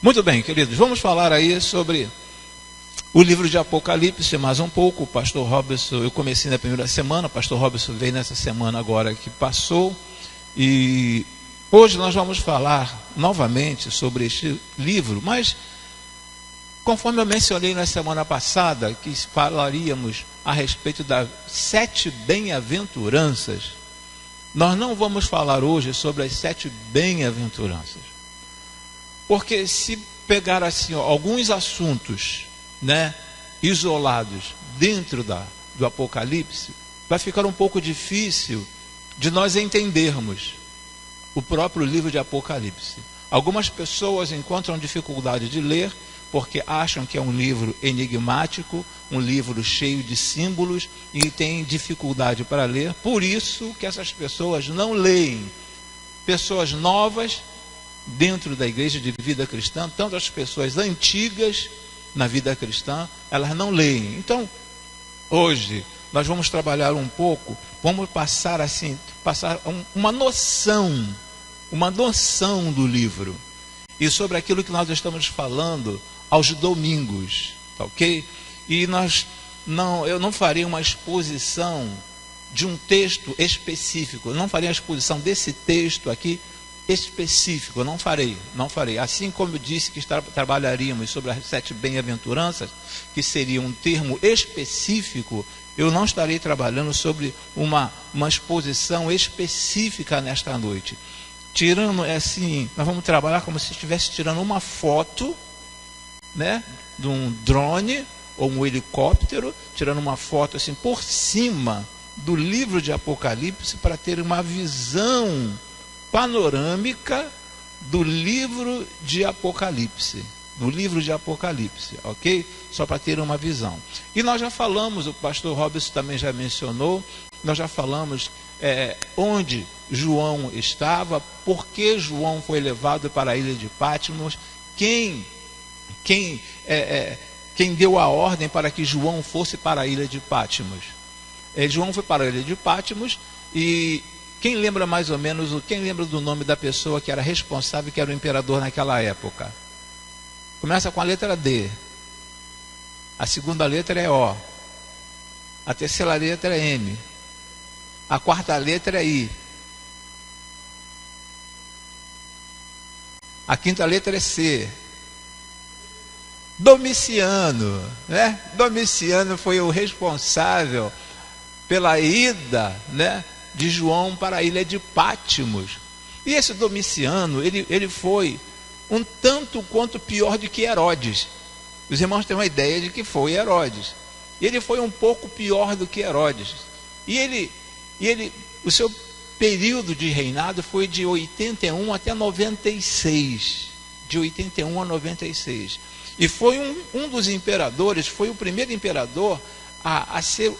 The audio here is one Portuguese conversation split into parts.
Muito bem, queridos, vamos falar aí sobre o livro de Apocalipse mais um pouco. O pastor Robson, eu comecei na primeira semana, o pastor Robson veio nessa semana agora que passou, e hoje nós vamos falar novamente sobre este livro, mas conforme eu mencionei na semana passada, que falaríamos a respeito das 7 bem-aventuranças, nós não vamos falar hoje sobre as 7 bem-aventuranças. Porque se pegar assim alguns assuntos, isolados dentro do Apocalipse, vai ficar um pouco difícil de nós entendermos o próprio livro de Apocalipse. Algumas pessoas encontram dificuldade de ler porque acham que é um livro enigmático, um livro cheio de símbolos, e têm dificuldade para ler. Por isso que essas pessoas não leem. Pessoas novas dentro da igreja de vida cristã, tanto as pessoas antigas na vida cristã, elas não leem. Então, hoje nós vamos trabalhar um pouco, vamos passar uma noção do livro e sobre aquilo que nós estamos falando aos domingos, tá ok? E eu não farei uma exposição de um texto específico, eu não farei a exposição desse texto aqui específico, não farei. Assim como eu disse que trabalharíamos sobre as 7 bem-aventuranças, que seria um termo específico, eu não estarei trabalhando sobre uma exposição específica nesta noite. Tirando assim, nós vamos trabalhar como se estivesse tirando uma foto, de um drone ou um helicóptero, tirando uma foto assim por cima do livro de Apocalipse, para ter uma visão panorâmica do livro de Apocalipse, ok? Só para ter uma visão. E nós já falamos, o pastor Robson também já mencionou, nós já falamos onde João estava, por que João foi levado para a ilha de Patmos, quem deu a ordem para que João fosse para a ilha de Patmos. João foi para a ilha de Patmos, e quem lembra mais ou menos, quem lembra do nome da pessoa que era responsável, que era o imperador naquela época? Começa com a letra D. A segunda letra é O. A terceira letra é M. A quarta letra é I. A quinta letra é C. Domiciano, Domiciano foi o responsável pela ida, de João para a ilha de Patmos. E esse Domiciano, ele foi um tanto quanto pior do que Herodes. Os irmãos têm uma ideia de que foi Herodes. Ele foi um pouco pior do que Herodes. E o seu período de reinado foi de 81 até 96. De 81 a 96. E foi um dos imperadores, foi o primeiro imperador a ser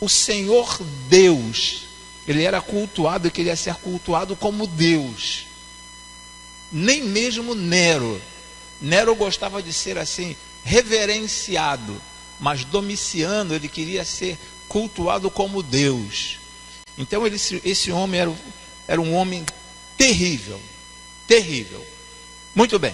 o Senhor Deus. Ele era cultuado, queria ser cultuado como Deus. Nem mesmo Nero gostava de ser assim, reverenciado. Mas Domiciano, ele queria ser cultuado como Deus. Então esse homem era um homem terrível. Muito bem.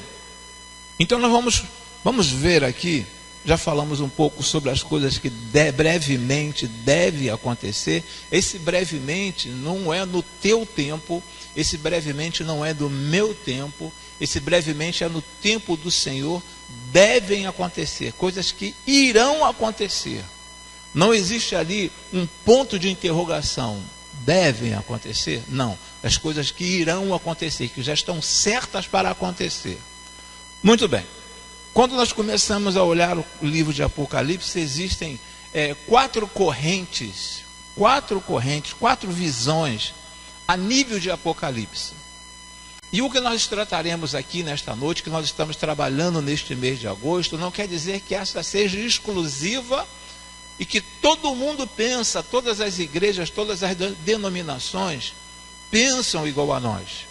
Então nós vamos ver aqui, já falamos um pouco sobre as coisas que brevemente deve acontecer. Esse brevemente não é no teu tempo, esse brevemente não é do meu tempo, esse brevemente é no tempo do Senhor. Devem acontecer, coisas que irão acontecer. Não existe ali um ponto de interrogação. Devem acontecer? Não, as coisas que irão acontecer, que já estão certas para acontecer. Muito bem. Quando nós começamos a olhar o livro de Apocalipse, existem 4 correntes, 4 visões a nível de Apocalipse. E o que nós trataremos aqui nesta noite, que nós estamos trabalhando neste mês de agosto, não quer dizer que essa seja exclusiva e que todo mundo pensa, todas as igrejas, todas as denominações pensam igual a nós.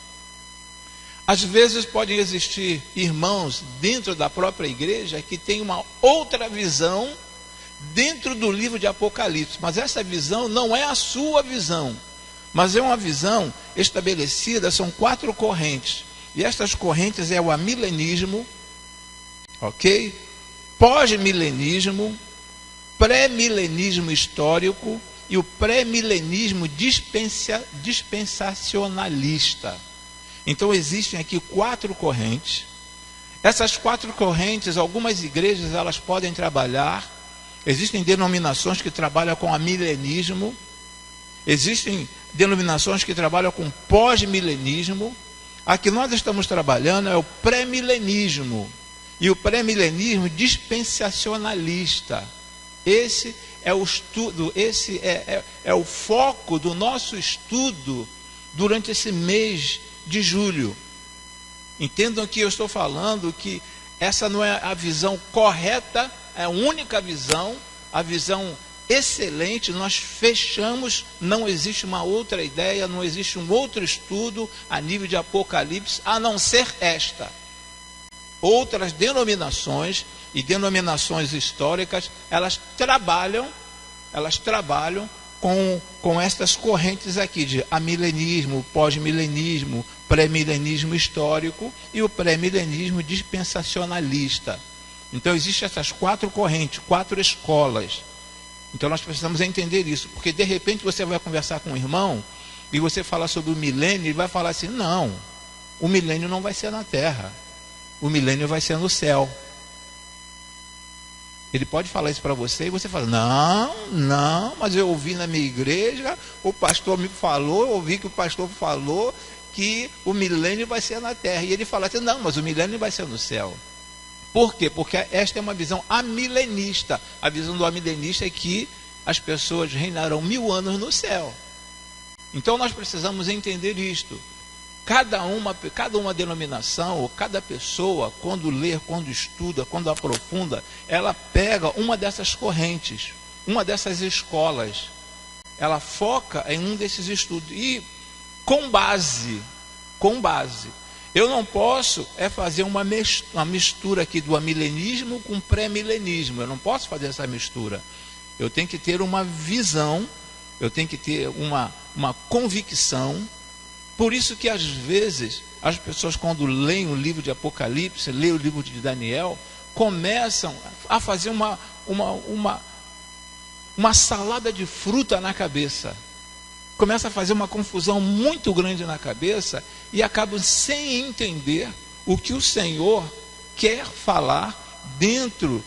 Às vezes podem existir irmãos dentro da própria igreja que têm uma outra visão dentro do livro de Apocalipse, mas essa visão não é a sua visão, mas é uma visão estabelecida. São 4 correntes, E estas correntes é o amilenismo, ok? Pós-milenismo, pré-milenismo histórico e o pré-milenismo dispensacionalista. Então existem aqui 4 correntes. Essas 4 correntes, algumas igrejas elas podem trabalhar. Existem denominações que trabalham com amilenismo. Existem denominações que trabalham com pós-milenismo. A que nós estamos trabalhando é o pré-milenismo. E o pré-milenismo dispensacionalista. Esse é o estudo, esse é o foco do nosso estudo durante esse mês de julho. Entendam que eu estou falando que essa não é a visão correta, é a única visão, a visão excelente. Nós fechamos, não existe uma outra ideia, não existe um outro estudo a nível de Apocalipse, a não ser esta. Outras denominações e denominações históricas, elas trabalham com estas correntes aqui de amilenismo, pós-milenismo, pré-milenismo histórico e o pré-milenismo dispensacionalista. Então existem essas 4 correntes, 4 escolas. Então nós precisamos entender isso, porque de repente você vai conversar com um irmão e você fala sobre o milênio, ele vai falar assim: não, o milênio não vai ser na terra, o milênio vai ser no céu. Ele pode falar isso para você e você fala: não, mas eu ouvi na minha igreja, o pastor me falou, eu ouvi que o pastor falou que o milênio vai ser na terra. E ele fala assim: não, mas o milênio vai ser no céu. Por quê? Porque esta é uma visão amilenista. A visão do amilenista é que as pessoas reinarão 1000 anos no céu. Então nós precisamos entender isto. Cada uma denominação, ou cada pessoa, quando lê, quando estuda, quando aprofunda, ela pega uma dessas correntes, uma dessas escolas. Ela foca em um desses estudos. E com base, eu não posso fazer uma mistura aqui do amilenismo com pré-milenismo. Eu não posso fazer essa mistura. Eu tenho que ter uma visão, eu tenho que ter uma convicção. Por isso que às vezes as pessoas, quando leem o livro de Apocalipse, leem o livro de Daniel, começam a fazer uma salada de fruta na cabeça. Começa a fazer uma confusão muito grande na cabeça e acabam sem entender o que o Senhor quer falar dentro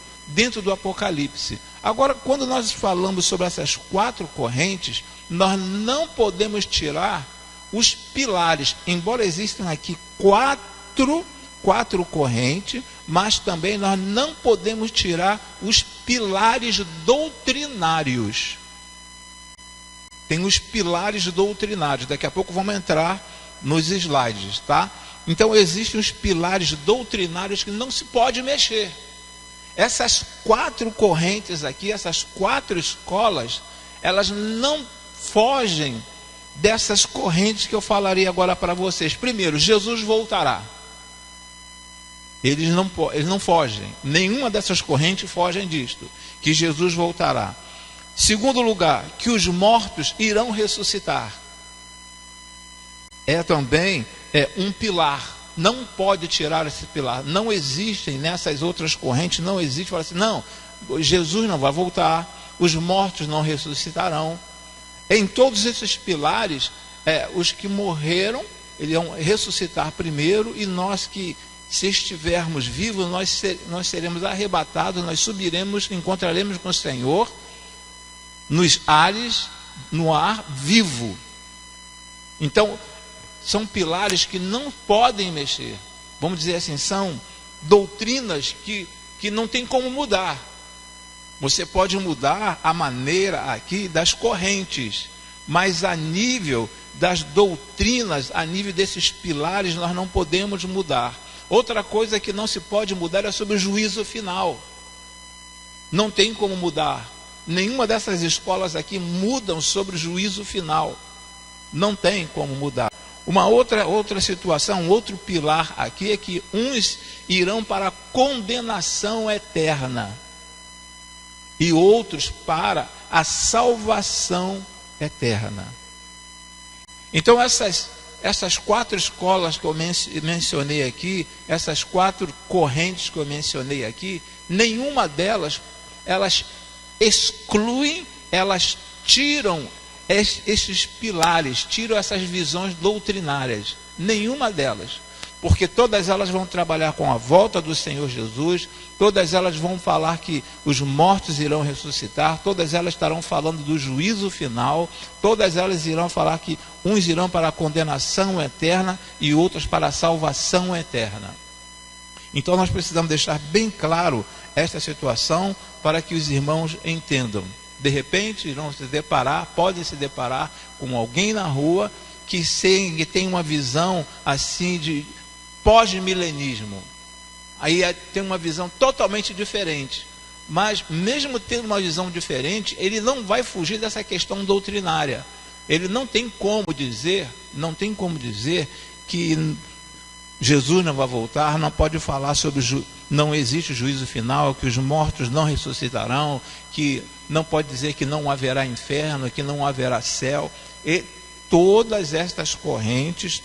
do Apocalipse. Agora, quando nós falamos sobre essas 4 correntes, nós não podemos tirar os pilares, embora existam aqui quatro correntes, mas também nós não podemos tirar os pilares doutrinários. Tem os pilares doutrinários, daqui a pouco vamos entrar nos slides, tá? Então existem os pilares doutrinários que não se pode mexer. Essas 4 correntes aqui, essas 4 escolas, elas não fogem dessas correntes que eu falarei agora para vocês. Primeiro, Jesus voltará. Eles não fogem. Nenhuma dessas correntes fogem disto, que Jesus voltará. Segundo lugar, que os mortos irão ressuscitar. Também um pilar. Não pode tirar esse pilar. Não existem nessas outras correntes, não existe. Fala assim: não, Jesus não vai voltar, os mortos não ressuscitarão. Em todos esses pilares, os que morreram, eles vão ressuscitar primeiro, e nós que, se estivermos vivos, nós seremos arrebatados, nós subiremos, encontraremos com o Senhor nos ares, no ar vivo. Então, são pilares que não podem mexer. Vamos dizer assim, são doutrinas que não tem como mudar. Você pode mudar a maneira aqui das correntes, mas a nível das doutrinas, a nível desses pilares, nós não podemos mudar. Outra coisa que não se pode mudar é sobre o juízo final. Não tem como mudar. Nenhuma dessas escolas aqui mudam sobre o juízo final. Não tem como mudar. Uma outra situação, outro pilar aqui é que uns irão para a condenação eterna e outros para a salvação eterna. Então essas essas 4 escolas que eu mencionei aqui, essas 4 correntes que eu mencionei aqui, nenhuma delas, elas excluem, elas tiram esses pilares, tiram essas visões doutrinárias. Nenhuma delas. Porque todas elas vão trabalhar com a volta do Senhor Jesus, todas elas vão falar que os mortos irão ressuscitar, todas elas estarão falando do juízo final, todas elas irão falar que uns irão para a condenação eterna e outros para a salvação eterna. Então nós precisamos deixar bem claro esta situação para que os irmãos entendam. De repente irão se deparar, podem se deparar com alguém na rua que tem uma visão assim de pós-milenismo. Aí tem uma visão totalmente diferente. Mas mesmo tendo uma visão diferente, ele não vai fugir dessa questão doutrinária. Ele não tem como dizer que Jesus não vai voltar, não pode falar sobre não existe juízo final, que os mortos não ressuscitarão, que não pode dizer que não haverá inferno, que não haverá céu. E todas estas correntes,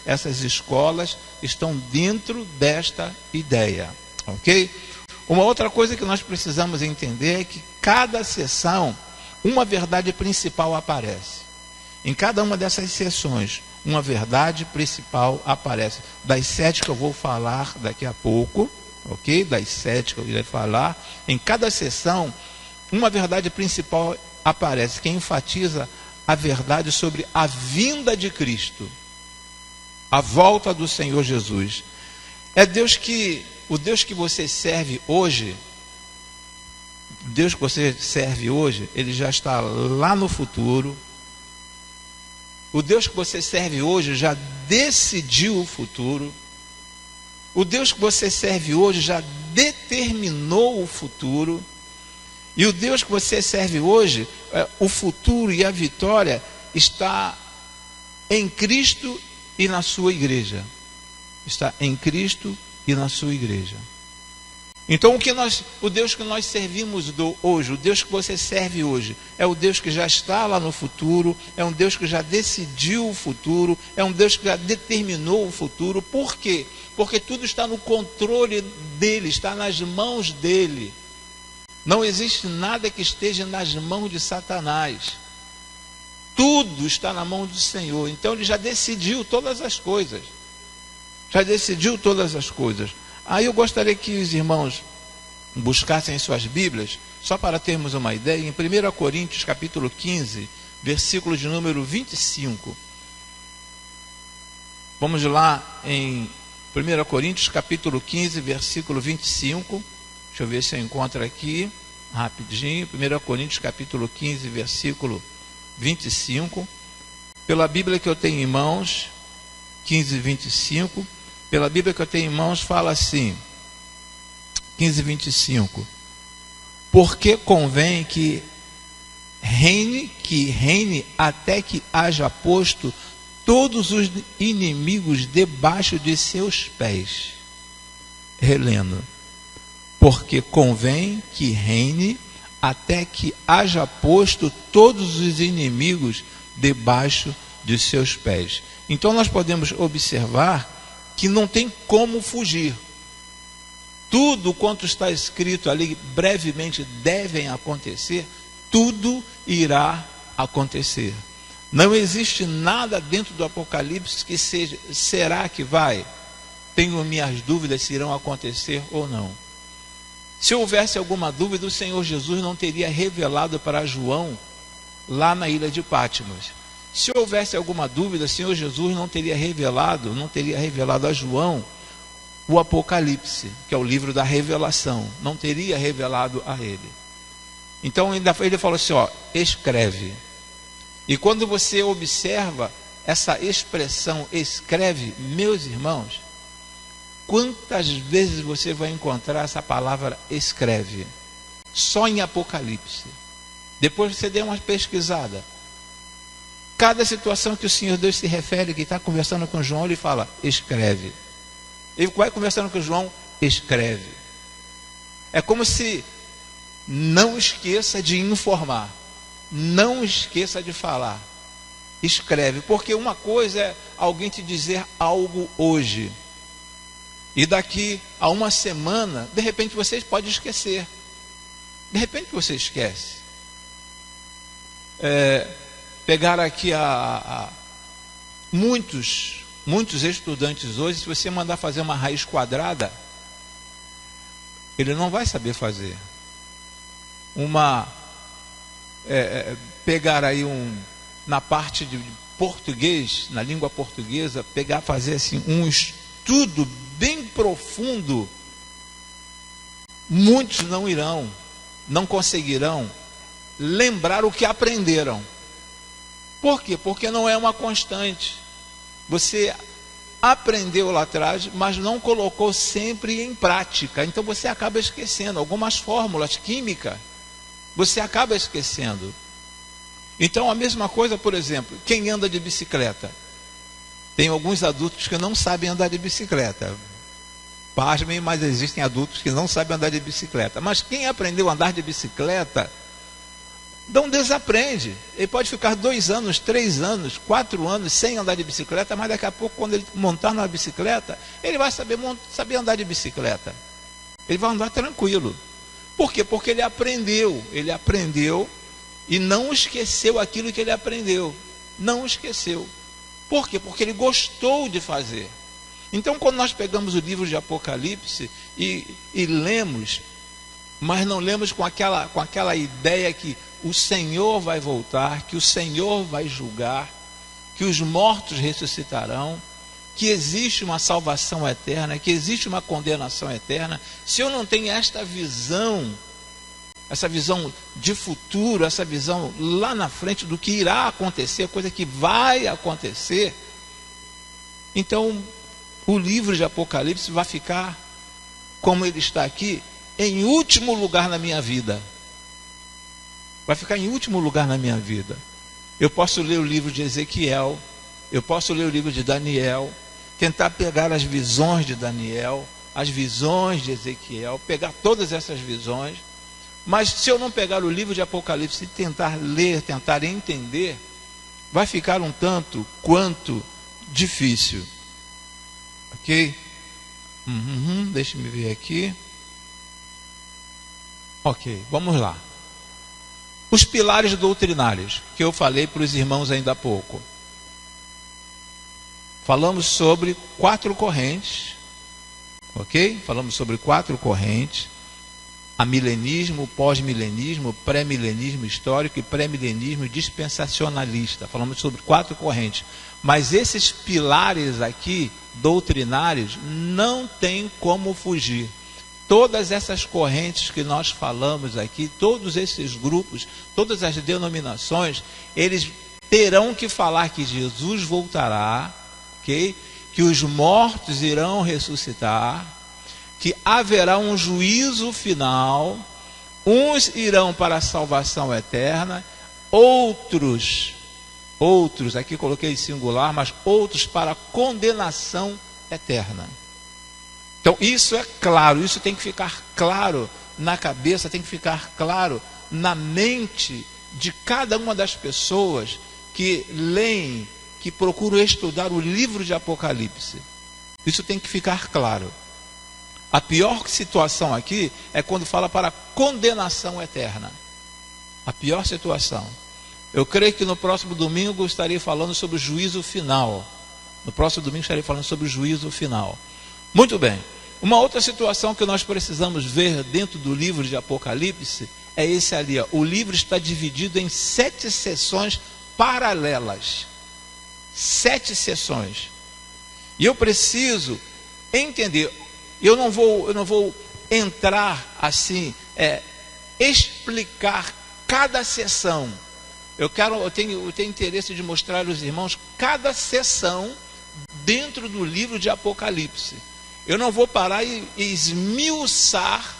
essas escolas estão dentro desta ideia, ok? Uma outra coisa que nós precisamos entender é que cada sessão, uma verdade principal aparece. Em cada uma dessas sessões, uma verdade principal aparece. Das 7 que eu vou falar daqui a pouco, ok? Das 7 que eu irei falar, em cada sessão, uma verdade principal aparece, que enfatiza a verdade sobre a vinda de Cristo, a volta do Senhor Jesus. O Deus que você serve hoje, ele já está lá no futuro. O Deus que você serve hoje já decidiu o futuro. O Deus que você serve hoje já determinou o futuro. E o Deus que você serve hoje, o futuro e a vitória está em Cristo e na sua igreja. Está em Cristo e na sua igreja. Então o Deus que nós servimos hoje, o Deus que você serve hoje, é o Deus que já está lá no futuro, é um Deus que já decidiu o futuro, é um Deus que já determinou o futuro. Por quê? Porque tudo está no controle dele, está nas mãos dele. Não existe nada que esteja nas mãos de Satanás. Tudo está na mão do Senhor. Então ele já decidiu todas as coisas. Aí eu gostaria que os irmãos buscassem suas Bíblias, só para termos uma ideia, em 1 Coríntios capítulo 15, versículo de número 25. Vamos lá em 1 Coríntios capítulo 15, versículo 25. Deixa eu ver se eu encontro aqui, rapidinho. 1 Coríntios capítulo 15, versículo 25. Pela Bíblia que eu tenho em mãos, 15, 25. Pela Bíblia que eu tenho em mãos, fala assim, 15, 25. Porque convém que reine até que haja posto todos os inimigos debaixo de seus pés. Relendo. Porque convém que reine até que haja posto todos os inimigos debaixo de seus pés. Então nós podemos observar que não tem como fugir. Tudo quanto está escrito ali brevemente devem acontecer, tudo irá acontecer. Não existe nada dentro do Apocalipse que seja, será que vai? Tenho minhas dúvidas se irão acontecer ou não. Se houvesse alguma dúvida, o Senhor Jesus não teria revelado para João lá na ilha de Patmos. Se houvesse alguma dúvida, o Senhor Jesus não teria revelado a João o Apocalipse, que é o livro da revelação, não teria revelado a ele. Então ele falou assim, escreve. E quando você observa essa expressão escreve, meus irmãos, quantas vezes você vai encontrar essa palavra escreve? Só em Apocalipse. Depois você dê uma pesquisada. Cada situação que o Senhor Deus se refere, que está conversando com João, ele fala, escreve. Ele vai conversando com João, escreve. É como se não esqueça de informar, não esqueça de falar. escreve, porque uma coisa é alguém te dizer algo hoje, e daqui a uma semana, de repente você pode esquecer. De repente você esquece. Pegar aqui muitos estudantes hoje, se você mandar fazer uma raiz quadrada, ele não vai saber fazer. Pegar aí na parte de português, na língua portuguesa, fazer assim um estudo bem profundo, muitos não conseguirão lembrar o que aprenderam. Por quê? Porque não é uma constante. Você aprendeu lá atrás, mas não colocou sempre em prática. Então você acaba esquecendo algumas fórmulas químicas. Você acaba esquecendo. Então a mesma coisa, por exemplo, quem anda de bicicleta. Tem alguns adultos que não sabem andar de bicicleta. Pasmem, mas existem adultos que não sabem andar de bicicleta. Mas quem aprendeu a andar de bicicleta, não desaprende. Ele pode ficar 2 anos, 3 anos, 4 anos sem andar de bicicleta, mas daqui a pouco, quando ele montar na bicicleta, ele vai saber andar de bicicleta. Ele vai andar tranquilo. Por quê? Porque ele aprendeu e não esqueceu aquilo que ele aprendeu. Não esqueceu. Por quê? Porque ele gostou de fazer. Então, quando nós pegamos o livro de Apocalipse e lemos, mas não lemos com aquela ideia que o Senhor vai voltar, que o Senhor vai julgar, que os mortos ressuscitarão, que existe uma salvação eterna, que existe uma condenação eterna. Se eu não tenho essa visão de futuro, essa visão lá na frente do que irá acontecer, coisa que vai acontecer, então o livro de Apocalipse vai ficar, como ele está aqui, em último lugar na minha vida. Vai ficar em último lugar na minha vida. Eu posso ler o livro de Ezequiel, eu posso ler o livro de Daniel, tentar pegar as visões de Daniel, as visões de Ezequiel, pegar todas essas visões, mas se eu não pegar o livro de Apocalipse e tentar ler, tentar entender, vai ficar um tanto quanto difícil. Ok? Deixa-me ver aqui. Ok, vamos lá. Os pilares doutrinários, que eu falei para os irmãos ainda há pouco. Falamos sobre 4 correntes. Ok? Falamos sobre 4 correntes. Amilenismo, pós-milenismo, pré-milenismo histórico e pré-milenismo dispensacionalista. Falamos sobre 4 correntes. Mas esses pilares aqui, doutrinários, não tem como fugir. Todas essas correntes que nós falamos aqui, todos esses grupos, todas as denominações, eles terão que falar que Jesus voltará, okay? Que os mortos irão ressuscitar, que haverá um juízo final, uns irão para a salvação eterna, outros, aqui coloquei singular, mas outros para a condenação eterna. Então isso é claro, isso tem que ficar claro na cabeça, tem que ficar claro na mente de cada uma das pessoas que leem, que procuram estudar o livro de Apocalipse. Isso tem que ficar claro. A pior situação aqui é quando fala para a condenação eterna. A pior situação. Eu creio que no próximo domingo eu estarei falando sobre o juízo final. No próximo domingo estarei falando sobre o juízo final. Muito bem. Uma outra situação que nós precisamos ver dentro do livro de Apocalipse é esse ali. Ó. O livro está dividido em 7 sessões paralelas. 7 sessões. E eu preciso entender. Eu não vou entrar assim, explicar cada sessão. Eu tenho interesse de mostrar aos irmãos cada sessão dentro do livro de Apocalipse. Eu não vou parar e esmiuçar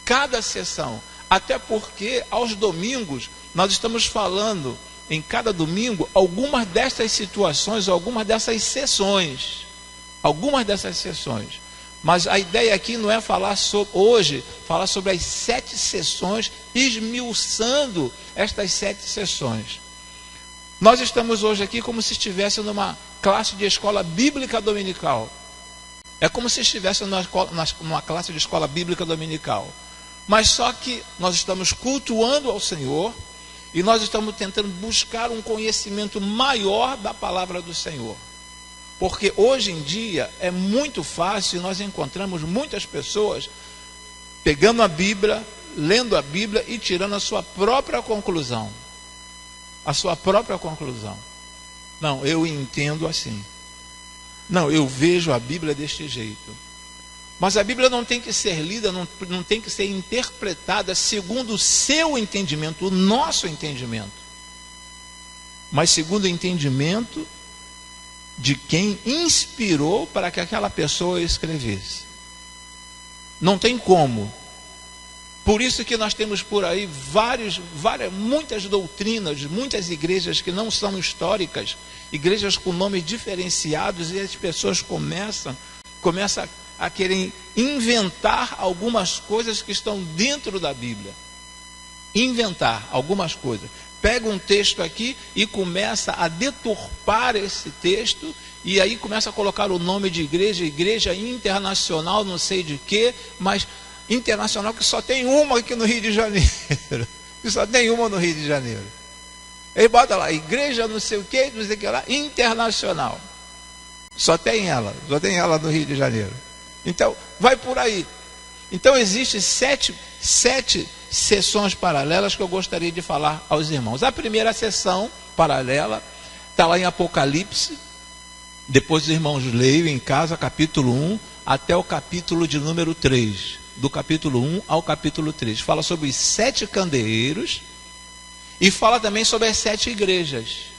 cada sessão. Até porque aos domingos nós estamos falando em cada domingo algumas dessas situações, algumas dessas sessões. Mas a ideia aqui não é falar falar sobre as 7 sessões, esmiuçando estas 7 sessões. Nós estamos hoje aqui como se estivesse numa classe de escola bíblica dominical. É como se estivesse numa classe de escola bíblica dominical. Mas só que nós estamos cultuando ao Senhor e nós estamos tentando buscar um conhecimento maior da palavra do Senhor. Porque hoje em dia é muito fácil, nós encontramos muitas pessoas pegando a Bíblia, lendo a Bíblia e tirando a sua própria conclusão. A sua própria conclusão. Não, eu entendo assim. Não, eu vejo a Bíblia deste jeito. Mas a Bíblia não tem que ser lida, não tem que ser interpretada segundo o seu entendimento, o nosso entendimento. Mas segundo o entendimento de quem inspirou para que aquela pessoa escrevesse. Não tem como. Por isso que nós temos por aí muitas doutrinas, muitas igrejas que não são históricas, igrejas com nomes diferenciados, e as pessoas começam a querer inventar algumas coisas que estão dentro da Bíblia. Inventar algumas coisas. Pega um texto aqui e começa a deturpar esse texto, e aí começa a colocar o nome de igreja internacional, não sei de quê, mas internacional que só tem uma aqui no Rio de Janeiro. Que só tem uma no Rio de Janeiro. Ele bota lá, igreja não sei o que, não sei o que lá, internacional. Só tem ela no Rio de Janeiro. Então, vai por aí. Então, existem sete sessões paralelas que eu gostaria de falar aos irmãos. A primeira sessão paralela está lá em Apocalipse. Depois os irmãos leiam em casa, capítulo 1 até o capítulo de número 3. Do capítulo 1 ao capítulo 3. Fala sobre os 7 candeeiros e fala também sobre as 7 igrejas.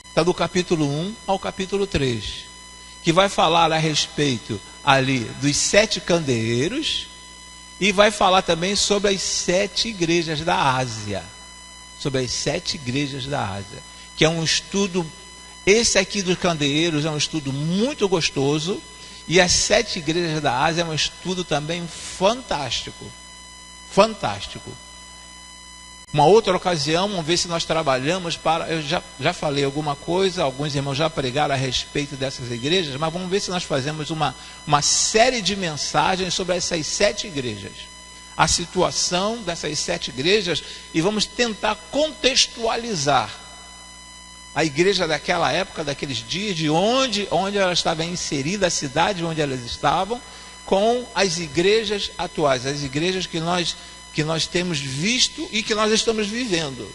Está do capítulo 1 ao capítulo 3. Que vai falar a respeito ali dos 7 candeeiros e vai falar também sobre as 7 igrejas da Ásia. Sobre as 7 igrejas da Ásia. Que é um estudo, esse aqui dos candeeiros é um estudo muito gostoso. E as 7 igrejas da Ásia é um estudo também fantástico. Fantástico. Uma outra ocasião, vamos ver se nós trabalhamos para... Eu já falei alguma coisa, alguns irmãos já pregaram a respeito dessas igrejas, mas vamos ver se nós fazemos uma série de mensagens sobre essas 7 igrejas. A situação dessas 7 igrejas, e vamos tentar contextualizar a igreja daquela época, daqueles dias, de onde ela estava inserida, a cidade onde elas estavam, com as igrejas atuais, as igrejas que nós temos visto e que nós estamos vivendo.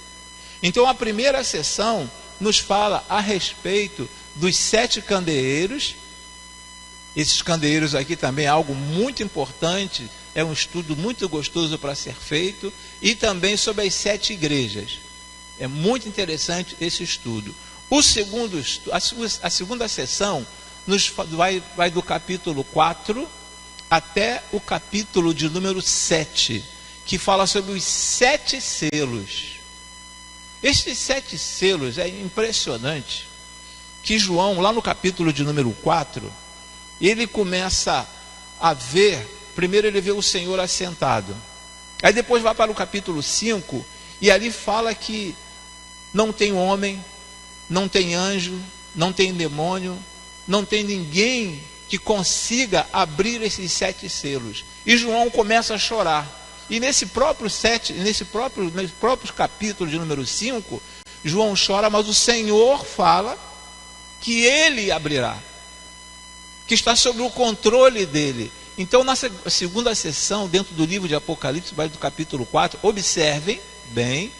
Então a primeira sessão nos fala a respeito dos 7 candeeiros. Esses candeeiros aqui também é algo muito importante, é um estudo muito gostoso para ser feito, e também sobre as 7 igrejas. É muito interessante esse estudo. A segunda sessão vai do capítulo 4 até o capítulo de número 7, que fala sobre os 7 selos. Estes 7 selos é impressionante, que João, lá no capítulo de número 4, ele começa a ver, primeiro ele vê o Senhor assentado, aí depois vai para o capítulo 5, e ali fala que não tem homem, não tem anjo, não tem demônio, não tem ninguém que consiga abrir esses 7 selos. E João começa a chorar. E nesse próprio capítulo de número 5, João chora, mas o Senhor fala que ele abrirá, que está sob o controle dele. Então, na segunda sessão, dentro do livro de Apocalipse, vai do capítulo 4, observem bem,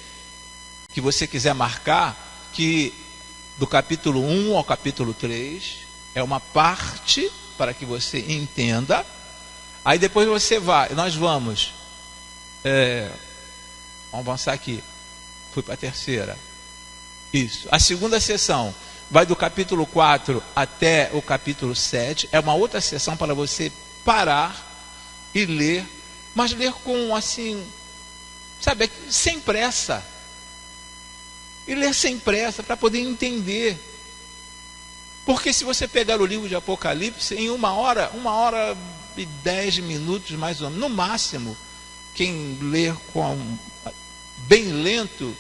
que você quiser marcar, que do capítulo 1 ao capítulo 3 é uma parte para que você entenda. Aí depois nós vamos avançar aqui. Fui para a terceira. Isso. A segunda sessão vai do capítulo 4 até o capítulo 7. É uma outra sessão para você parar e ler, mas ler com assim, sabe, sem pressa. E ler sem pressa para poder entender. Porque se você pegar o livro de Apocalipse, em 1h e 10 minutos mais ou menos, no máximo, quem ler bem lento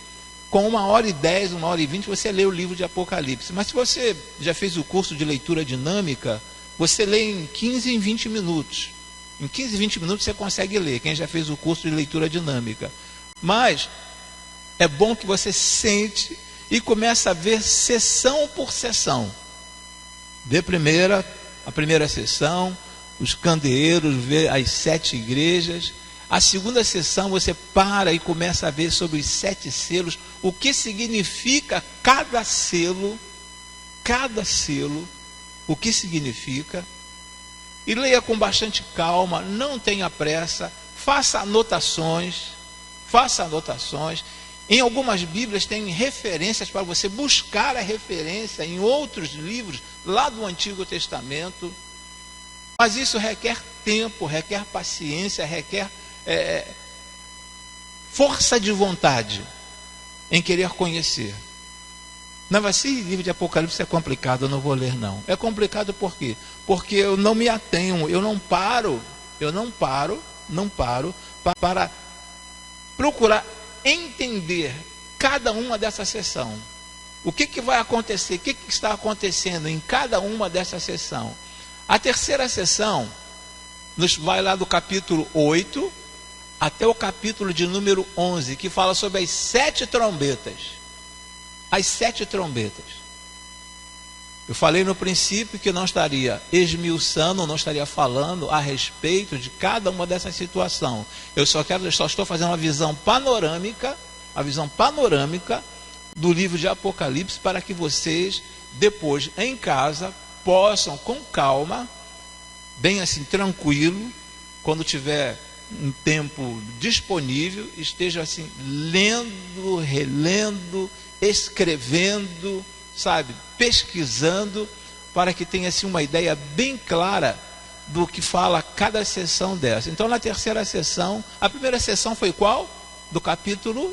com 1h10, 1h20, você lê o livro de Apocalipse. Mas se você já fez o curso de leitura dinâmica, você lê em 15, em 20 minutos. Em 15, 20 minutos você consegue ler, quem já fez o curso de leitura dinâmica. Mas é bom que você sente e comece a ver sessão por sessão. Vê a primeira sessão, os candeeiros, vê as 7 igrejas. A segunda sessão você para e começa a ver sobre os 7 selos, o que significa cada selo, o que significa. E leia com bastante calma, não tenha pressa, faça anotações. Em algumas Bíblias tem referências para você buscar a referência em outros livros lá do Antigo Testamento. Mas isso requer tempo, requer paciência, requer força de vontade em querer conhecer. Não, mas se livro de Apocalipse é complicado, eu não vou ler não. É complicado por quê? Porque eu não me atenho, eu não paro para procurar entender cada uma dessa sessão. O que vai acontecer? O que está acontecendo em cada uma dessa sessão? A terceira sessão nos vai lá do capítulo 8 até o capítulo de número 11, que fala sobre as 7 trombetas. As 7 trombetas. Eu falei no princípio que não estaria esmiuçando, não estaria falando a respeito de cada uma dessas situações. Eu só estou fazendo uma visão panorâmica, do livro de Apocalipse, para que vocês depois em casa possam com calma, bem assim tranquilo, quando tiver um tempo disponível, esteja assim lendo, relendo, escrevendo, pesquisando, para que tenha assim uma ideia bem clara do que fala cada sessão dessa. Então, na terceira sessão, a primeira sessão foi qual? Do capítulo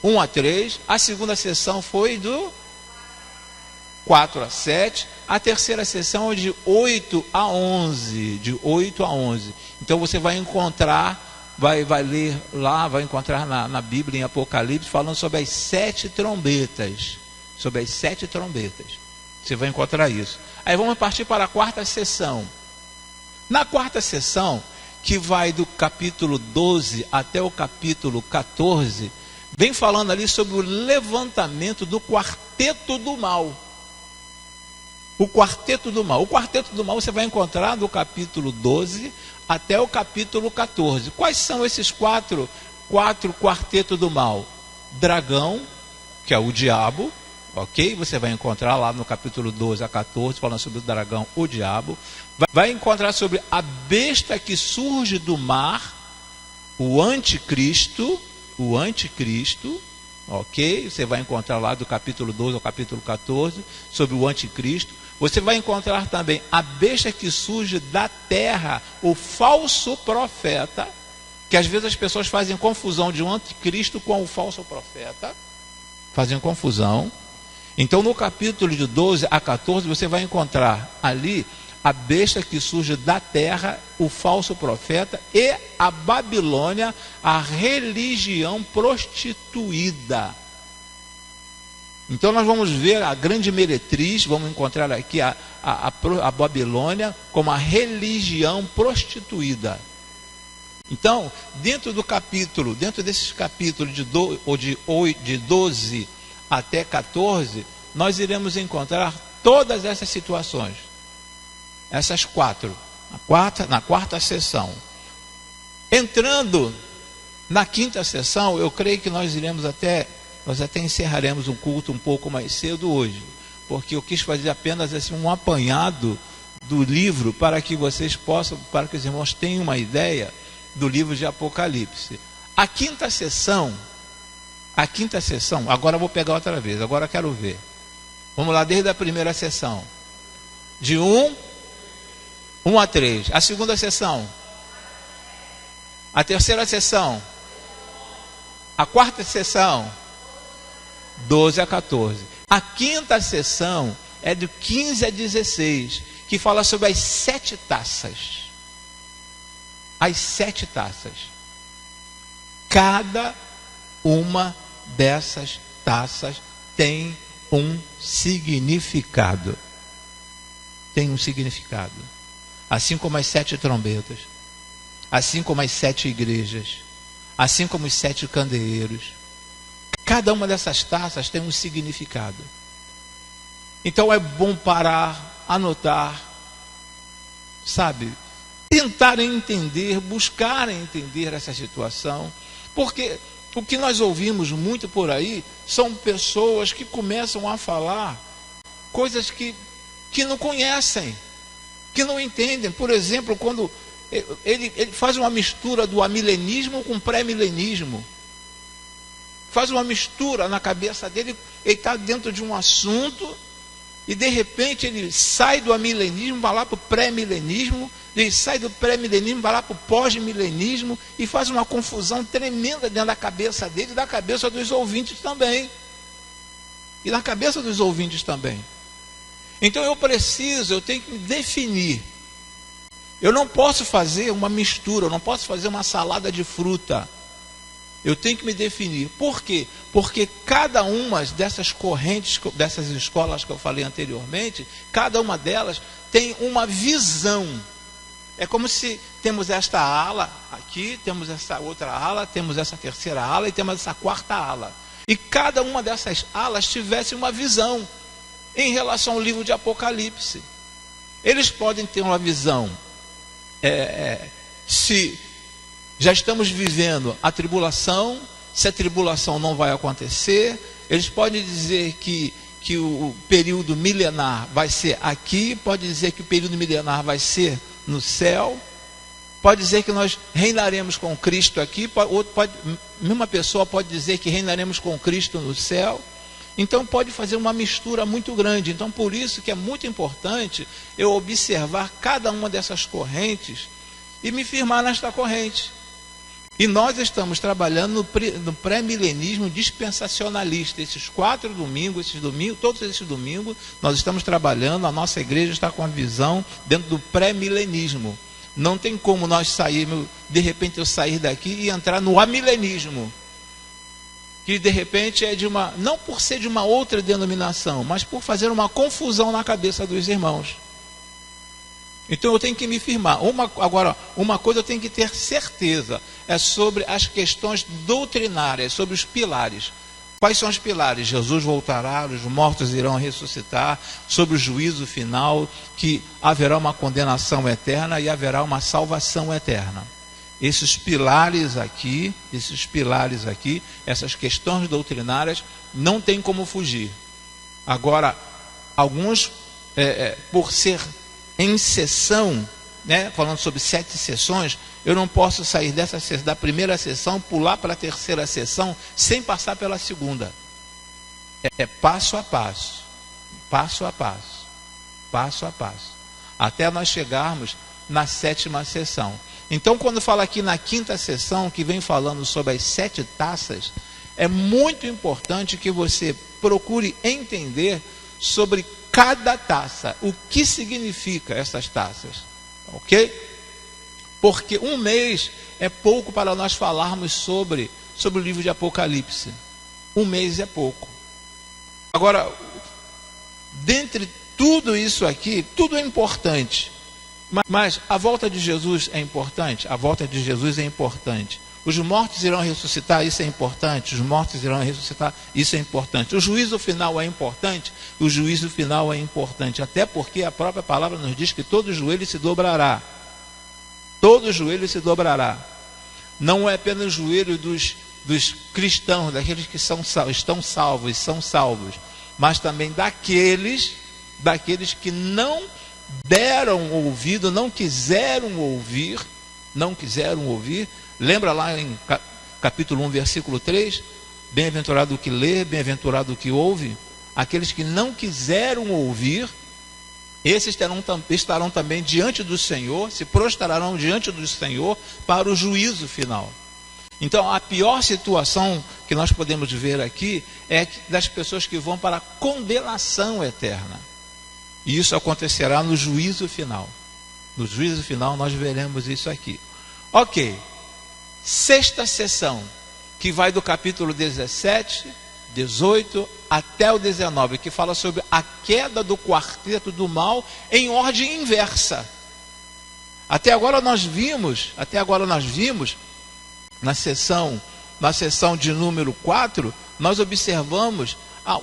1 a 3. A segunda sessão foi do 4 a 7. A terceira sessão é de 8 a 11. De 8 a 11. Então, você vai encontrar, vai ler lá, vai encontrar na Bíblia, em Apocalipse, falando sobre as 7 trombetas. Sobre as 7 trombetas. Você vai encontrar isso. Aí vamos partir para a quarta sessão. Na quarta sessão, que vai do capítulo 12 até o capítulo 14, vem falando ali sobre o levantamento do quarteto do mal. O quarteto do mal. O quarteto do mal você vai encontrar do capítulo 12 até o capítulo 14. Quais são esses quatro quartetos do mal? Dragão, que é o diabo, ok? Você vai encontrar lá no capítulo 12 a 14, falando sobre o dragão, o diabo. Vai encontrar sobre a besta que surge do mar, o anticristo, ok? Você vai encontrar lá do capítulo 12 ao capítulo 14, sobre o anticristo. Você vai encontrar também a besta que surge da terra, o falso profeta, que às vezes as pessoas fazem confusão de um anticristo com o falso profeta, fazem confusão. Então no capítulo de 12 a 14 você vai encontrar ali a besta que surge da terra, o falso profeta, e a Babilônia, a religião prostituída. Então nós vamos ver a grande meretriz, vamos encontrar aqui a Babilônia como a religião prostituída. Então, dentro desses capítulos de 12 até 14, nós iremos encontrar todas essas situações. Essas 4. Na quarta sessão. Entrando na quinta sessão, eu creio que nós até encerraremos um culto um pouco mais cedo hoje, porque eu quis fazer apenas assim, um apanhado do livro para que para que os irmãos tenham uma ideia do livro de Apocalipse. A quinta sessão, agora eu vou pegar outra vez, agora eu quero ver. Vamos lá, desde a primeira sessão, de 1 a 3. A segunda sessão, a terceira sessão, a quarta sessão, 12 a 14. A quinta sessão é de 15 a 16, que fala sobre as 7 taças. As 7 taças. Cada uma dessas taças tem um significado. Tem um significado. Assim como as 7 trombetas, assim como as 7 igrejas, assim como os 7 candeeiros. Cada uma dessas taças tem um significado. Então é bom parar, anotar, sabe? Tentar entender, buscar entender essa situação, porque o que nós ouvimos muito por aí são pessoas que começam a falar coisas que não conhecem, que não entendem. Por exemplo, quando ele faz uma mistura do amilenismo com pré-milenismo, faz uma mistura na cabeça dele, ele está dentro de um assunto e de repente ele sai do amilenismo, vai lá para o pré-milenismo, ele sai do pré-milenismo, vai lá para o pós-milenismo e faz uma confusão tremenda dentro da cabeça dele e da cabeça dos ouvintes também. E na cabeça dos ouvintes também. Então eu tenho que me definir. Eu não posso fazer uma mistura, eu não posso fazer uma salada de fruta. Eu tenho que me definir. Por quê? Porque cada uma dessas correntes, dessas escolas que eu falei anteriormente, cada uma delas tem uma visão. É como se temos esta ala aqui, temos essa outra ala, temos essa terceira ala e temos essa quarta ala. E cada uma dessas alas tivesse uma visão em relação ao livro de Apocalipse. Eles podem ter uma visão, se já estamos vivendo a tribulação, se a tribulação não vai acontecer. Eles podem dizer que o período milenar vai ser aqui, pode dizer que o período milenar vai ser no céu, pode dizer que nós reinaremos com Cristo aqui, mesma pessoa pode dizer que reinaremos com Cristo no céu. Então pode fazer uma mistura muito grande. Então por isso que é muito importante eu observar cada uma dessas correntes e me firmar nesta corrente. E nós estamos trabalhando no pré-milenismo dispensacionalista. Esses 4 domingos, todos esses domingos, nós estamos trabalhando, a nossa igreja está com a visão dentro do pré-milenismo. Não tem como nós sairmos, de repente eu sair daqui e entrar no amilenismo. Que de repente é não por ser de uma outra denominação, mas por fazer uma confusão na cabeça dos irmãos. Então eu tenho que me firmar. Agora, uma coisa eu tenho que ter certeza, é sobre as questões doutrinárias, sobre os pilares. Quais são os pilares? Jesus voltará, os mortos irão ressuscitar, sobre o juízo final, que haverá uma condenação eterna e haverá uma salvação eterna. Esses pilares aqui, essas questões doutrinárias, não tem como fugir. Agora, alguns, por ser em sessão, falando sobre 7 sessões, eu não posso sair da primeira sessão, pular para a terceira sessão, sem passar pela segunda. É passo a passo, passo a passo, passo a passo, até nós chegarmos na 7ª sessão. Então, quando fala aqui na 5ª sessão, que vem falando sobre as 7 taças, é muito importante que você procure entender sobre cada taça, o que significa essas taças, ok? Porque um mês é pouco para nós falarmos sobre o livro de Apocalipse. Um mês é pouco. Agora, dentre tudo isso aqui, tudo é importante. Mas a volta de Jesus é importante? A volta de Jesus é importante. Os mortos irão ressuscitar, isso é importante. Os mortos irão ressuscitar, isso é importante. O juízo final é importante? O juízo final é importante. Até porque a própria palavra nos diz que todo joelho se dobrará. Todo joelho se dobrará. Não é apenas o joelho dos cristãos, daqueles que estão salvos, são salvos, mas também daqueles que não deram ouvido, não quiseram ouvir. Lembra lá em capítulo 1, versículo 3? Bem-aventurado o que lê, bem-aventurado o que ouve. Aqueles que não quiseram ouvir, esses estarão também diante do Senhor, se prostrarão diante do Senhor para o juízo final. Então a pior situação que nós podemos ver aqui é das pessoas que vão para a condenação eterna. E isso acontecerá no juízo final. No juízo final nós veremos isso aqui. Ok. 6ª sessão. que vai do capítulo 17, 18 até o 19, que fala sobre a queda do quarteto do mal em ordem inversa. Até agora nós vimos na sessão de número 4, nós observamos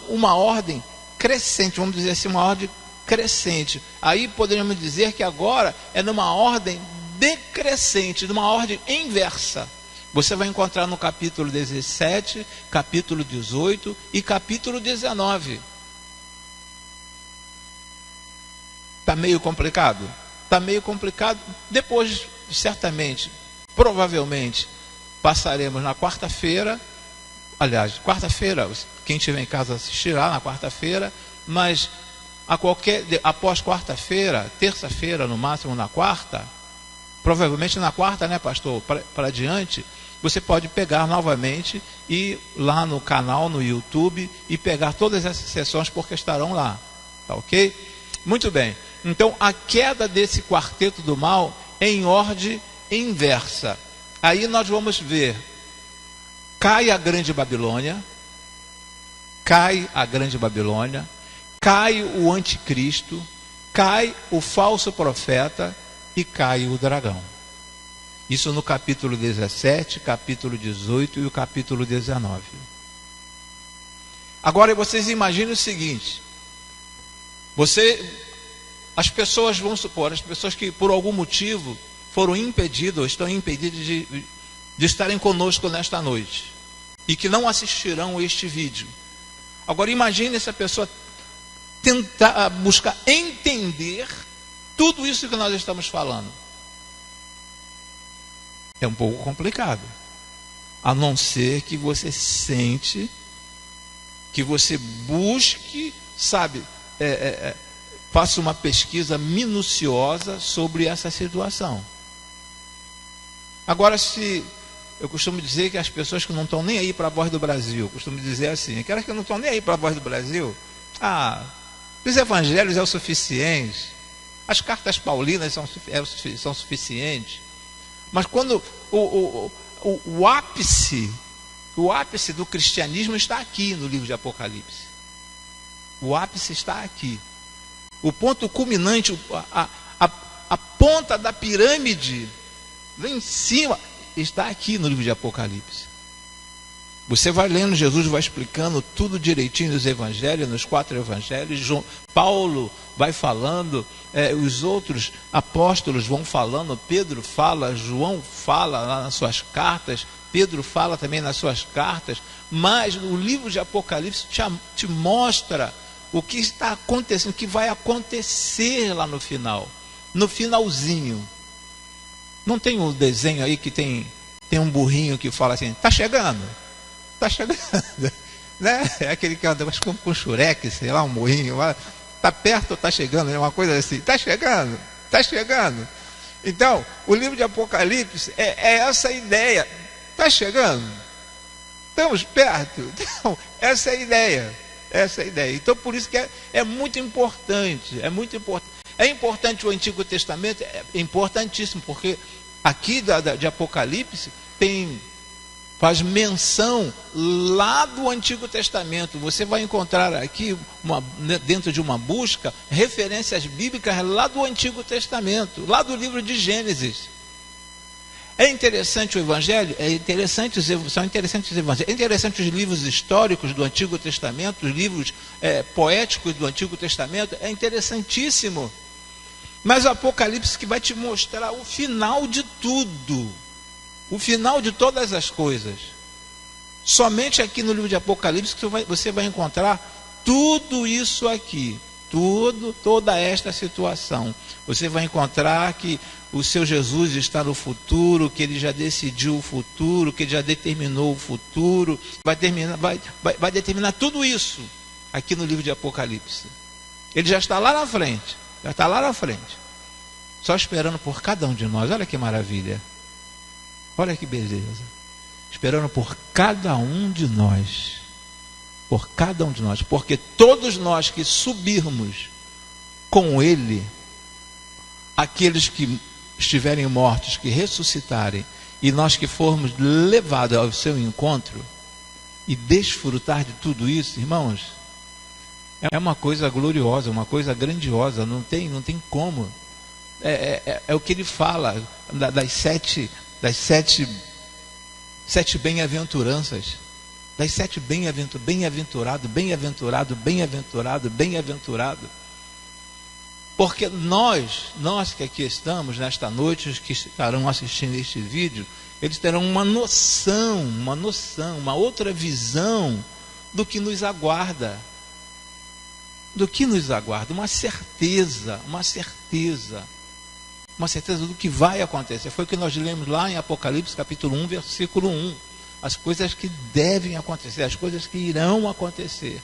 uma ordem crescente, vamos dizer assim, uma ordem crescente. Aí poderíamos dizer que agora é numa ordem decrescente, numa ordem inversa. Você vai encontrar no capítulo 17, capítulo 18 e capítulo 19. Está meio complicado? Está meio complicado. Depois, certamente, provavelmente, passaremos na quarta-feira. Aliás, quarta-feira, quem estiver em casa assistirá na quarta-feira, mas após quarta-feira, terça-feira, no máximo na quarta, provavelmente na quarta, né, pastor, para adiante, você pode pegar novamente e ir lá no canal, no YouTube, e pegar todas essas sessões, porque estarão lá, tá ok? Muito bem, então a queda desse quarteto do mal é em ordem inversa. Aí nós vamos ver, cai a grande Babilônia, cai o anticristo, cai o falso profeta e cai o dragão. Isso no capítulo 17, capítulo 18 e o capítulo 19. Agora vocês imaginem o seguinte: as pessoas, vamos supor, as pessoas que por algum motivo foram impedidas ou estão impedidas de estarem conosco nesta noite e que não assistirão este vídeo. Agora imagine essa pessoa tentar buscar entender tudo isso que nós estamos falando. É um pouco complicado, a não ser que você sente, que você busque, faça uma pesquisa minuciosa sobre essa situação. Agora, eu costumo dizer que as pessoas que não estão nem aí para a Voz do Brasil, costumo dizer assim, aquelas que não estão nem aí para a Voz do Brasil, os evangelhos é o suficiente, as cartas paulinas são suficientes. Mas quando o ápice do cristianismo está aqui no livro de Apocalipse. O ápice está aqui. O ponto culminante, a ponta da pirâmide, lá em cima, está aqui no livro de Apocalipse. Você vai lendo, Jesus vai explicando tudo direitinho nos evangelhos, nos 4 evangelhos. Paulo vai falando, os outros apóstolos vão falando, Pedro fala, João fala lá nas suas cartas, Pedro fala também nas suas cartas, mas o livro de Apocalipse te mostra o que está acontecendo, o que vai acontecer lá no final, no finalzinho. Não tem um desenho aí que tem um burrinho que fala assim, está chegando, né? É aquele que anda com chureque, sei lá, um burrinho, está perto ou está chegando, é uma coisa assim, está chegando. Então, o livro de Apocalipse é essa ideia, está chegando, estamos perto, então, essa é a ideia, então por isso que é muito importante, é importante o Antigo Testamento, é importantíssimo, porque aqui de Apocalipse faz menção lá do Antigo Testamento. Você vai encontrar aqui, dentro de uma busca, referências bíblicas lá do Antigo Testamento, lá do livro de Gênesis. É interessante o Evangelho? São interessantes os Evangelhos. É interessante os livros históricos do Antigo Testamento, os livros poéticos do Antigo Testamento. É interessantíssimo. Mas o Apocalipse que vai te mostrar o final de tudo. O final de todas as coisas. Somente aqui no livro de Apocalipse que você vai encontrar tudo isso aqui. Toda esta situação. Você vai encontrar que o seu Jesus está no futuro, que ele já decidiu o futuro, que ele já determinou o futuro. Vai determinar tudo isso aqui no livro de Apocalipse. Ele já está lá na frente. Só esperando por cada um de nós. Olha que maravilha. Olha que beleza. Esperando por cada um de nós. Porque todos nós que subirmos com ele, aqueles que estiverem mortos, que ressuscitarem, e nós que formos levados ao seu encontro e desfrutar de tudo isso, irmãos, é uma coisa gloriosa, uma coisa grandiosa, não tem como. É o que ele fala das sete bem-aventuranças. Das sete bem-aventurado. Porque nós que aqui estamos nesta noite, os que estarão assistindo este vídeo, eles terão uma noção, uma outra visão do que nos aguarda. Uma certeza do que vai acontecer. Foi o que nós lemos lá em Apocalipse capítulo 1, versículo 1. As coisas que devem acontecer, as coisas que irão acontecer.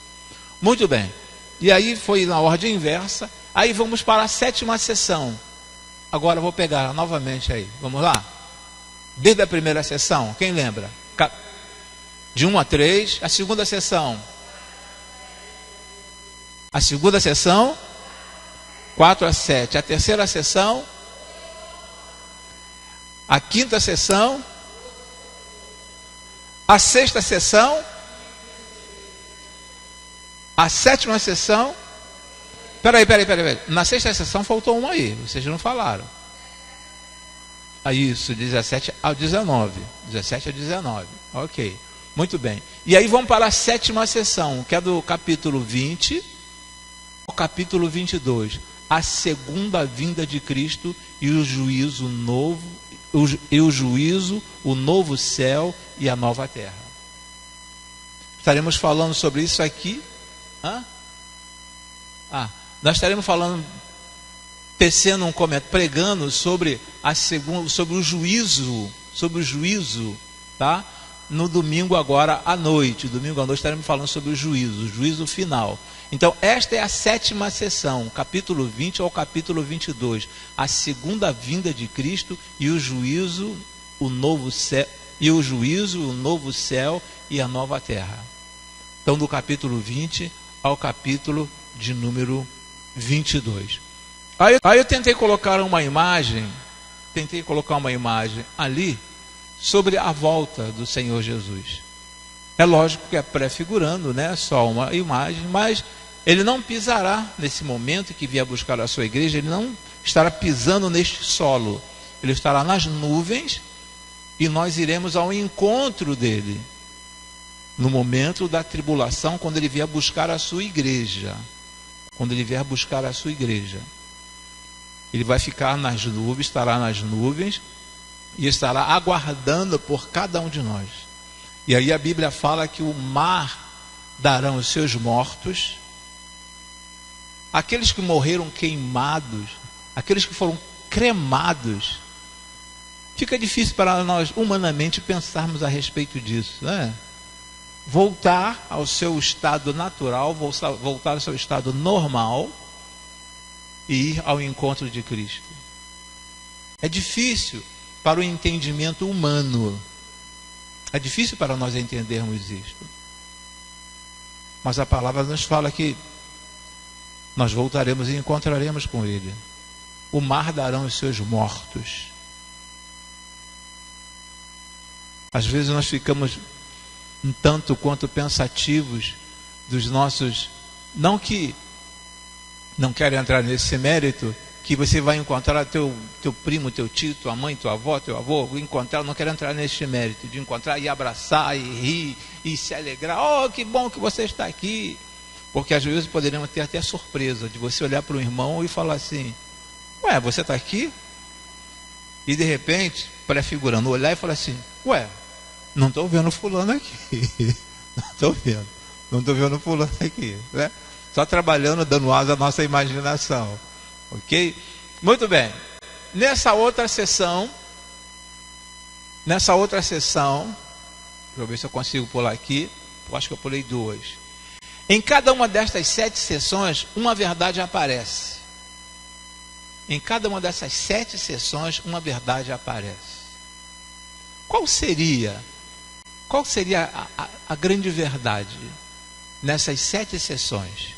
Muito bem. E aí foi na ordem inversa. Aí vamos para a 7ª sessão. Agora eu vou pegar novamente aí. Vamos lá? Desde a primeira sessão, quem lembra? De 1 a 3. A segunda sessão. A segunda sessão, 4 a 7. A terceira sessão. A quinta sessão. A sexta sessão. A 7ª sessão. Peraí. Na sexta sessão faltou uma aí. Vocês não falaram. Isso, 17 ao 19. 17 a 19. Ok. Muito bem. E aí vamos para a 7ª sessão, que é do capítulo 20 ao capítulo 22. A segunda vinda de Cristo e o juízo novo, o novo céu e a nova terra. Estaremos falando sobre isso aqui. Nós estaremos falando, tecendo um comentário, pregando sobre o juízo, tá? No domingo agora à noite. Domingo à noite estaremos falando sobre o juízo final. Então, esta é a 7ª sessão, capítulo 20 ao capítulo 22. A segunda vinda de Cristo e o juízo, o novo céu, e a nova terra. Então, do capítulo 20 ao capítulo de número 22. Aí eu tentei colocar uma imagem ali sobre a volta do Senhor Jesus. É lógico que é prefigurando, né? Só uma imagem, mas ele não pisará nesse momento que vier buscar a sua igreja, ele não estará pisando neste solo. Ele estará nas nuvens e nós iremos ao encontro dele no momento da tribulação, quando ele vier buscar a sua igreja. Ele vai ficar nas nuvens, estará nas nuvens e estará aguardando por cada um de nós. E aí a Bíblia fala que o mar darão os seus mortos, aqueles que morreram queimados, aqueles que foram cremados. Fica difícil para nós humanamente pensarmos a respeito disso, né? Voltar ao seu estado natural, voltar ao seu estado normal e ir ao encontro de Cristo. É difícil para o entendimento humano. É difícil para nós entendermos isto. Mas a palavra nos fala que nós voltaremos e encontraremos com Ele. O mar darão os seus mortos. Às vezes nós ficamos um tanto quanto pensativos dos nossos... Não quero entrar nesse mérito, que você vai encontrar teu primo, teu tio, tua mãe, tua avó, teu avô, não quero entrar nesse mérito, de encontrar e abraçar e rir e se alegrar. Oh, que bom que você está aqui. Porque às vezes poderíamos ter até a surpresa de você olhar para um irmão e falar assim: ué, você está aqui? E de repente, prefigurando, olhar e falar assim: ué, não estou vendo fulano aqui. Não estou vendo fulano aqui, né? Só trabalhando, dando asa à nossa imaginação. Ok? Muito bem. Nessa outra sessão, deixa eu ver se eu consigo pular aqui. Eu acho que eu pulei 2. Em cada uma destas 7 sessões, uma verdade aparece. Em cada uma dessas 7 sessões, uma verdade aparece. Qual seria a grande verdade nessas 7 sessões?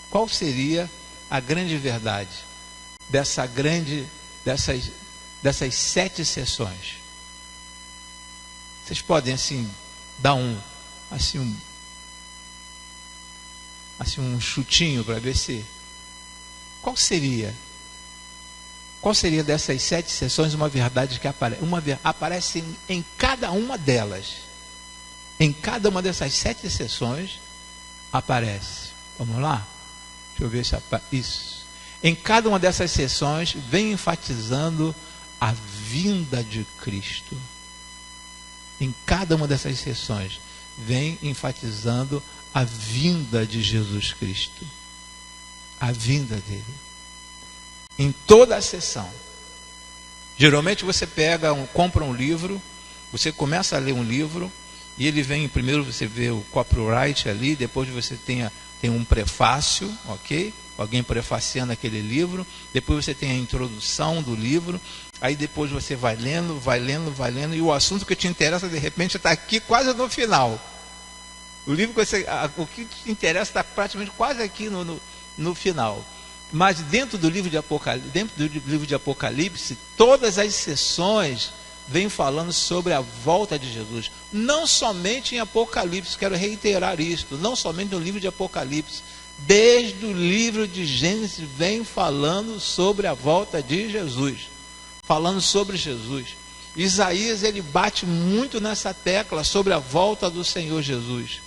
Qual seria a grande verdade dessas 7 sessões? Vocês podem assim dar um chutinho para ver se qual seria dessas 7 sessões uma verdade que aparece em cada uma delas. Em cada uma dessas 7 sessões aparece. Vamos lá? Deixa eu ver se isso. Em cada uma dessas sessões vem enfatizando a vinda de Cristo. Em cada uma dessas sessões vem enfatizando a vinda de Jesus Cristo. A vinda dele. Em toda a sessão. Geralmente você compra um livro, você começa a ler um livro, e ele vem, primeiro você vê o copyright ali, depois você tem um prefácio, ok? Alguém prefaciando aquele livro, depois você tem a introdução do livro, aí depois você vai lendo, e o assunto que te interessa, de repente, está aqui quase no final. O que te interessa está praticamente quase aqui no final. Mas dentro do livro de Apocalipse, todas as sessões vêm falando sobre a volta de Jesus. Não somente em Apocalipse, quero reiterar isto, não somente no livro de Apocalipse, desde o livro de Gênesis vem falando sobre a volta de Jesus. Falando sobre Jesus. Isaías, ele bate muito nessa tecla sobre a volta do Senhor Jesus.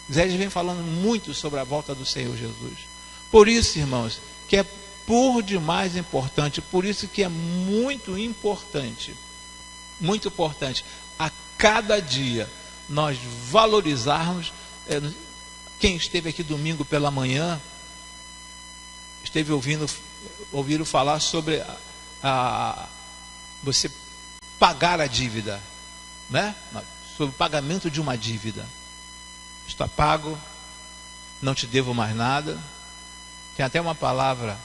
Isaías vem falando muito sobre a volta do Senhor Jesus. Por isso, irmãos, que é por demais importante, por isso que é muito importante, a cada dia nós valorizarmos. Quem esteve aqui domingo pela manhã, ouviram falar sobre você pagar a dívida, né? Sobre o pagamento de uma dívida. Está pago, não te devo mais nada. Tem até uma palavra,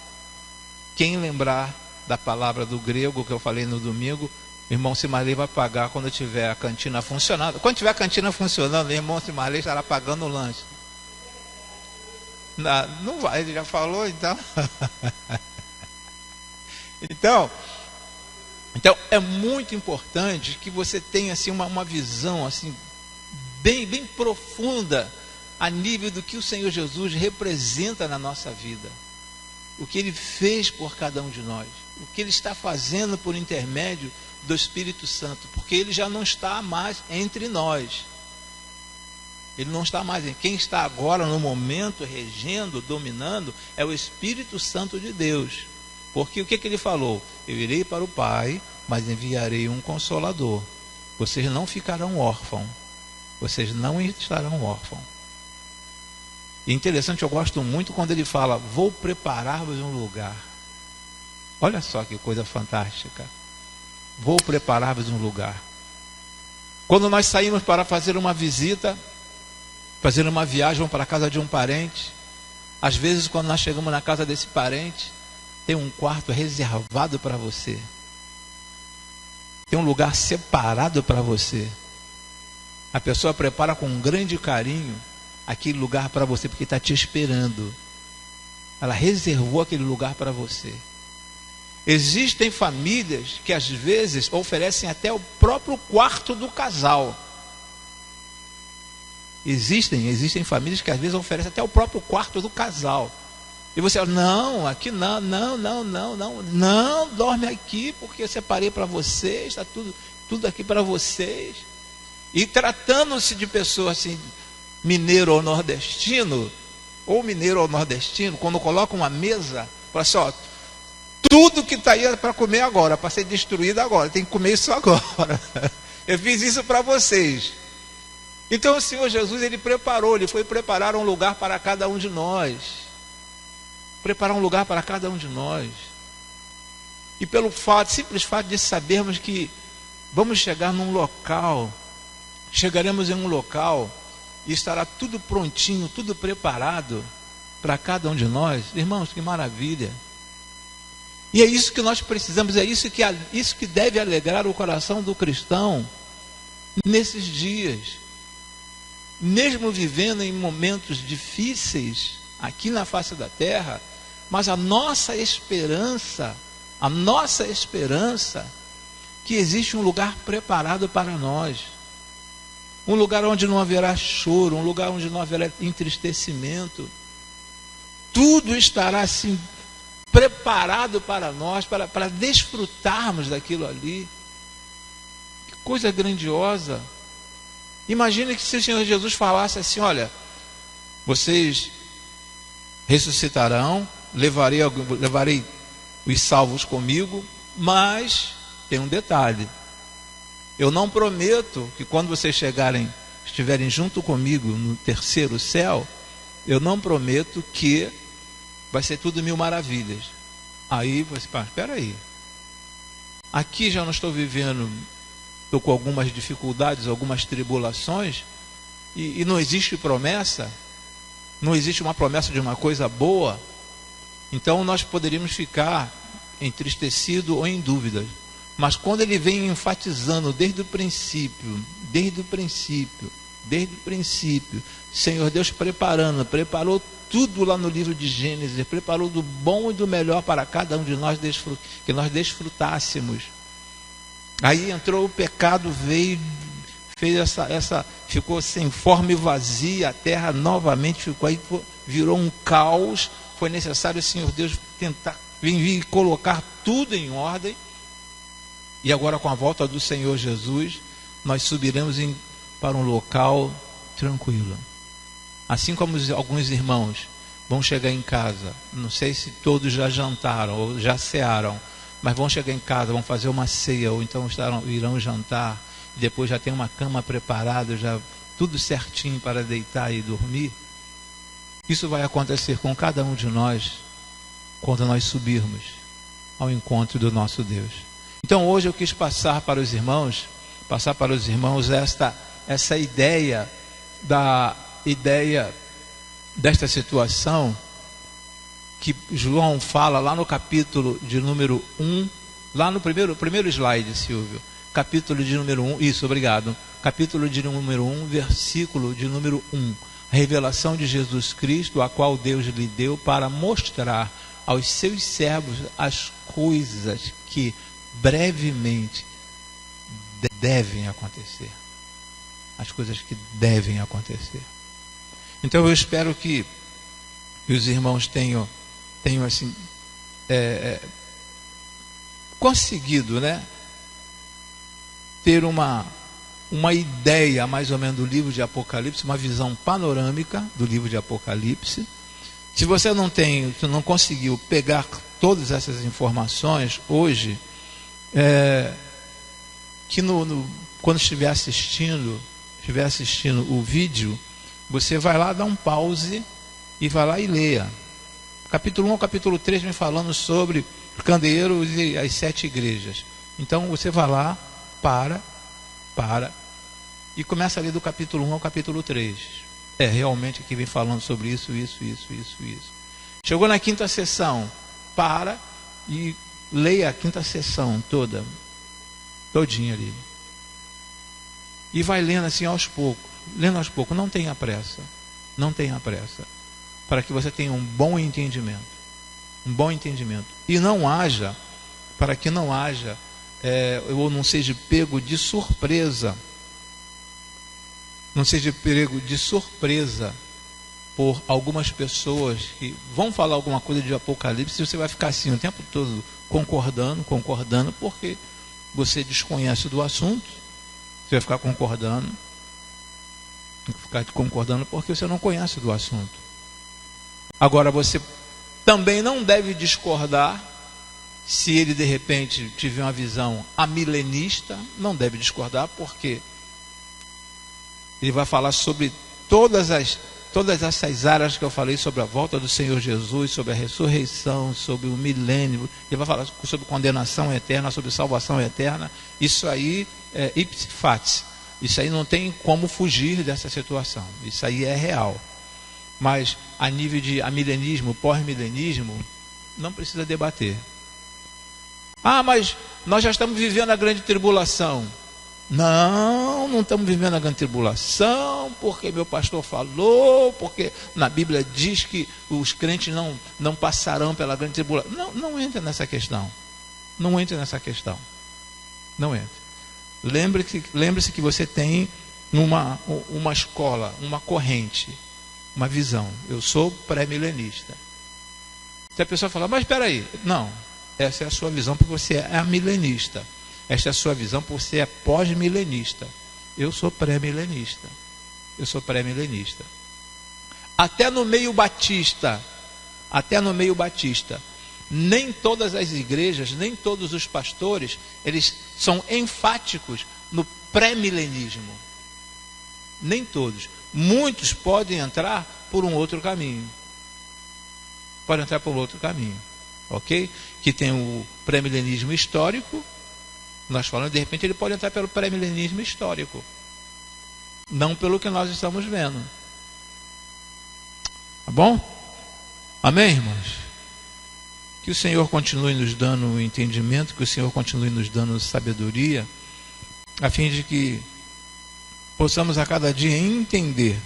quem lembrar da palavra do grego que eu falei no domingo, irmão Simarley vai pagar quando tiver a cantina funcionando. Quando tiver a cantina funcionando, irmão Simarley estará pagando o lanche. Não vai, ele já falou, então. Então é muito importante que você tenha assim, uma visão assim, bem profunda a nível do que o Senhor Jesus representa na nossa vida. O que Ele fez por cada um de nós. O que Ele está fazendo por intermédio do Espírito Santo. Porque Ele já não está mais entre nós. Ele não está mais. Quem está agora no momento regendo, dominando, é o Espírito Santo de Deus. Porque o que Ele falou? Eu irei para o Pai, mas enviarei um Consolador. Vocês não ficarão órfãos. Vocês não estarão órfãos. E interessante, eu gosto muito quando ele fala, vou preparar-vos um lugar. Olha só que coisa fantástica. Vou preparar-vos um lugar. Quando nós saímos para fazer uma visita, fazer uma viagem para a casa de um parente, às vezes quando nós chegamos na casa desse parente, tem um quarto reservado para você. Tem um lugar separado para você. A pessoa prepara com um grande carinho aquele lugar para você, porque está te esperando. Ela reservou aquele lugar para você. Existem famílias que às vezes oferecem até o próprio quarto do casal. Existem famílias que às vezes oferecem até o próprio quarto do casal. E você fala, não, aqui não, dorme aqui, porque eu separei para vocês, está tudo aqui para vocês. E tratando-se de pessoas assim, mineiro ou nordestino, quando coloca uma mesa, fala assim, ó, tudo que está aí é para comer agora, para ser destruído agora, tem que comer isso agora. Eu fiz isso para vocês. Então o Senhor Jesus, Ele foi preparar um lugar para cada um de nós. Preparar um lugar para cada um de nós. E pelo simples fato de sabermos que vamos chegar num local, chegaremos em um local e estará tudo prontinho, tudo preparado para cada um de nós. Irmãos, que maravilha. E é isso que nós precisamos, é isso que deve alegrar o coração do cristão nesses dias. Mesmo vivendo em momentos difíceis aqui na face da terra, mas a nossa esperança que existe um lugar preparado para nós. um lugar onde não haverá choro, um lugar onde não haverá entristecimento. Tudo estará assim preparado para nós, para desfrutarmos daquilo ali. Que coisa grandiosa. Imagine que se o Senhor Jesus falasse assim: olha, vocês ressuscitarão, levarei os salvos comigo, mas tem um detalhe: eu não prometo que quando vocês estiverem junto comigo no terceiro céu, eu não prometo que vai ser tudo mil maravilhas. Aí você fala: espera aí, aqui já não estou vivendo, estou com algumas dificuldades, algumas tribulações, e não existe promessa, não existe uma promessa de uma coisa boa. Então nós poderíamos ficar entristecidos ou em dúvidas. Mas quando ele vem enfatizando desde o princípio, Senhor Deus preparou tudo lá no livro de Gênesis, preparou do bom e do melhor para cada um de nós, que nós desfrutássemos. Aí entrou o pecado, veio, fez ficou sem forma e vazia, a terra novamente ficou aí, virou um caos. Foi necessário o Senhor Deus tentar vir colocar tudo em ordem. E agora, com a volta do Senhor Jesus, nós subiremos para um local tranquilo. Assim como alguns irmãos vão chegar em casa, não sei se todos já jantaram ou já cearam, mas vão chegar em casa, vão fazer uma ceia, ou então irão jantar, e depois já tem uma cama preparada, já tudo certinho para deitar e dormir. Isso vai acontecer com cada um de nós quando nós subirmos ao encontro do nosso Deus. Então hoje eu quis passar para os irmãos essa ideia desta situação que João fala lá no capítulo de número 1, lá no primeiro slide, Silvio, capítulo de número 1, isso, obrigado, capítulo de número 1, versículo de número 1, a revelação de Jesus Cristo, a qual Deus lhe deu para mostrar aos seus servos as coisas que brevemente devem acontecer. As coisas que devem acontecer. Então eu espero que os irmãos tenham assim, conseguido, né, ter uma ideia mais ou menos do livro de Apocalipse, uma visão panorâmica do livro de Apocalipse. Se você não conseguiu pegar todas essas informações hoje, que quando estiver assistindo o vídeo, você vai lá, dá um pause e vai lá e leia. Capítulo 1 ao capítulo 3 vem falando sobre o candeeiro e as 7 igrejas. Então você vai lá, para e começa a ler do capítulo 1 ao capítulo 3. Realmente aqui vem falando sobre isso. Chegou na quinta sessão, para e leia a quinta sessão todinha ali. E vai lendo assim aos poucos, não tenha pressa, para que você tenha um bom entendimento, e para que não haja, ou não seja pego de surpresa, por algumas pessoas que vão falar alguma coisa de Apocalipse, e você vai ficar assim o tempo todo concordando, porque você desconhece do assunto. Você vai ficar concordando porque você não conhece do assunto. Agora, você também não deve discordar se ele de repente tiver uma visão amilenista. Não deve discordar, porque ele vai falar sobre todas essas áreas que eu falei, sobre a volta do Senhor Jesus, sobre a ressurreição, sobre o milênio. Ele vai falar sobre condenação eterna, sobre salvação eterna. Isso aí é ipse fatis. Isso aí não tem como fugir dessa situação. Isso aí é real. Mas a nível de amilenismo, pós-milenismo, não precisa debater. Mas nós já estamos vivendo a grande tribulação. Não estamos vivendo a grande tribulação, porque meu pastor falou, porque na Bíblia diz que os crentes não passarão pela grande tribulação. Não entre nessa questão. Não entre. Lembre-se que você tem uma escola, uma corrente, uma visão. Eu sou pré-milenista. Se a pessoa falar, mas espera aí, não, essa é a sua visão porque você é milenista. Esta é a sua visão porque você é pós-milenista. Eu sou pré-milenista. Eu sou pré-milenista. Até no meio batista, nem todas as igrejas, nem todos os pastores, eles são enfáticos no pré-milenismo. Nem todos. Muitos podem entrar por um outro caminho. Podem entrar por outro caminho. Ok? Que tem o pré-milenismo histórico. Nós falamos, de repente ele pode entrar pelo pré-milenismo histórico. Não pelo que nós estamos vendo. Tá bom? Amém, irmãos? Que o Senhor continue nos dando entendimento, que o Senhor continue nos dando sabedoria, a fim de que possamos a cada dia entender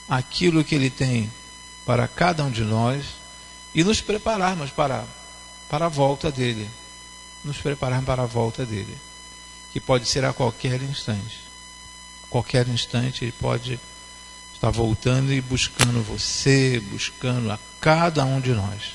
aquilo que Ele tem para cada um de nós e nos prepararmos para a volta dEle. Nos prepararmos para a volta dEle, que pode ser a qualquer instante. A qualquer instante Ele pode estar voltando e buscando você, buscando a cada um de nós.